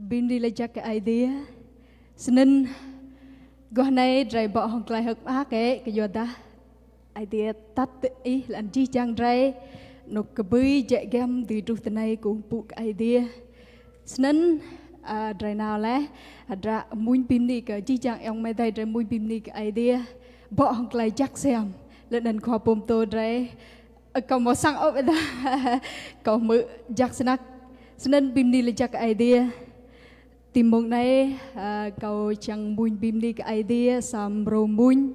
Bim đi lấy chắc cái idea nên gọi này trái bỏ hồng lại hợp á cái giờ ta idea tắt ý là chi chăng trái nó cái bưởi chạy game từ trước tới nay cũng buộc idea nên trái nào lẽ ra muốn bim đi cái chi chăng ông mấy tay trái muốn bim đi cái idea bỏ hồng lại chắc xem lên đền khoa bom tô trái còn một sang ốp đó còn mượn chắc nên bim đi lấy chắc cái idea tìm một này cầu chẳng muốn bim đi cái idea sam rô muốn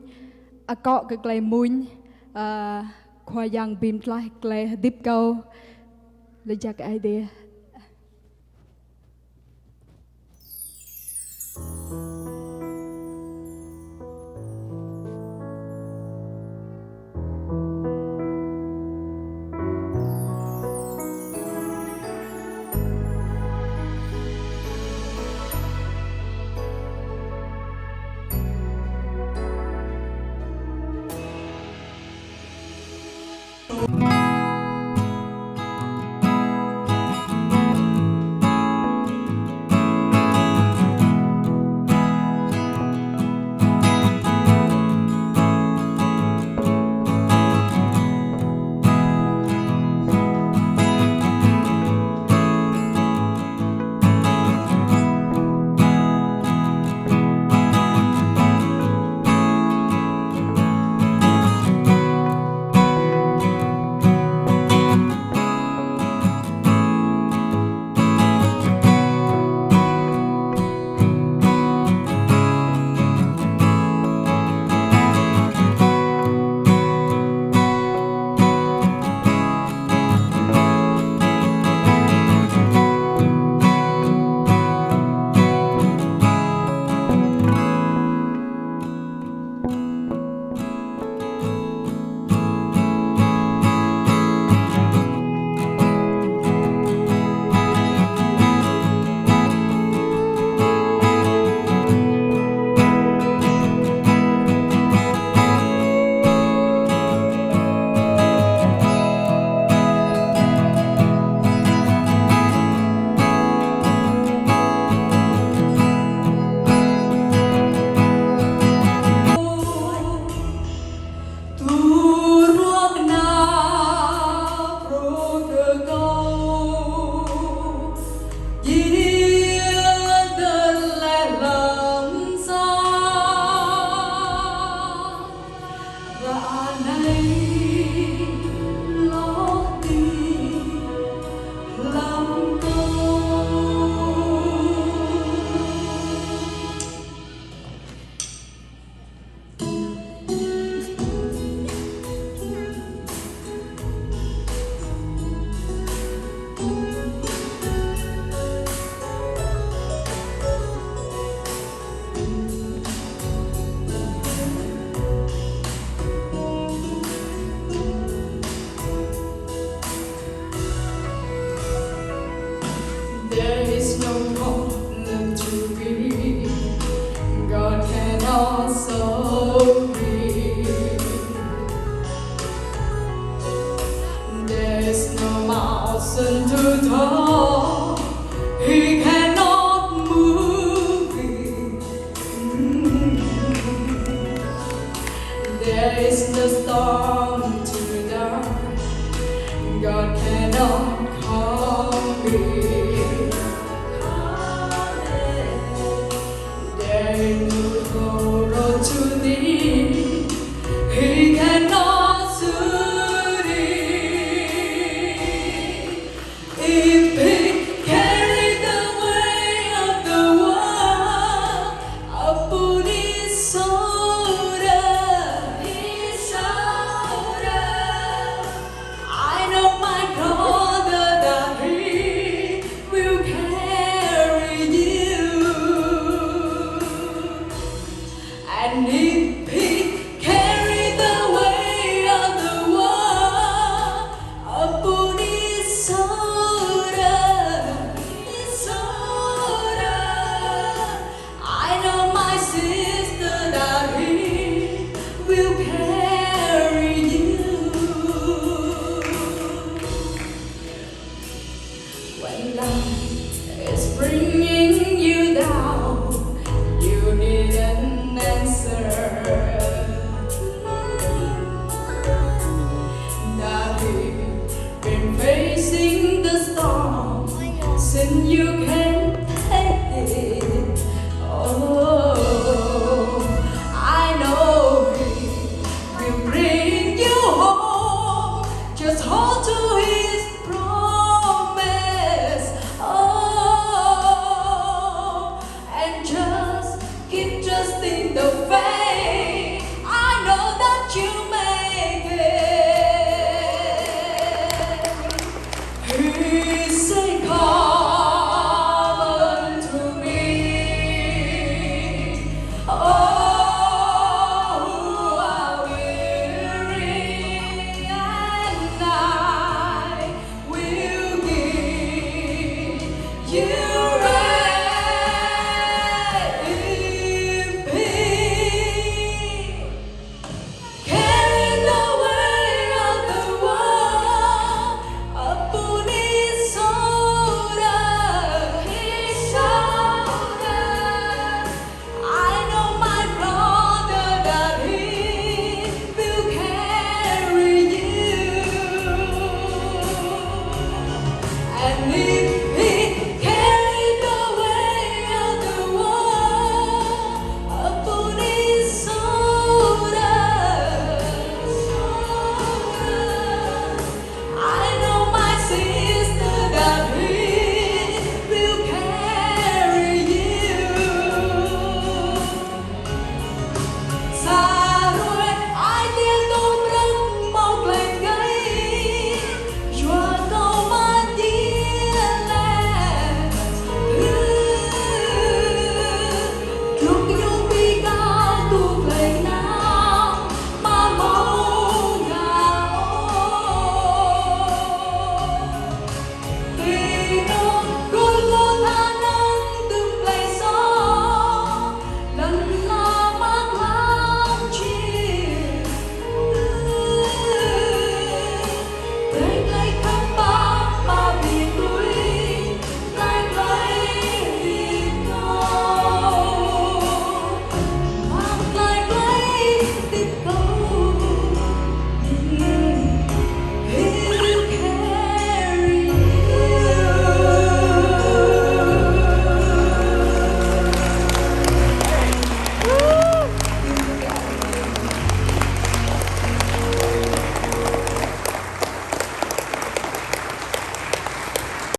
có cái klei muốn Khua Yang bim klei klei hddzīp cầu lấy chắc cái idea There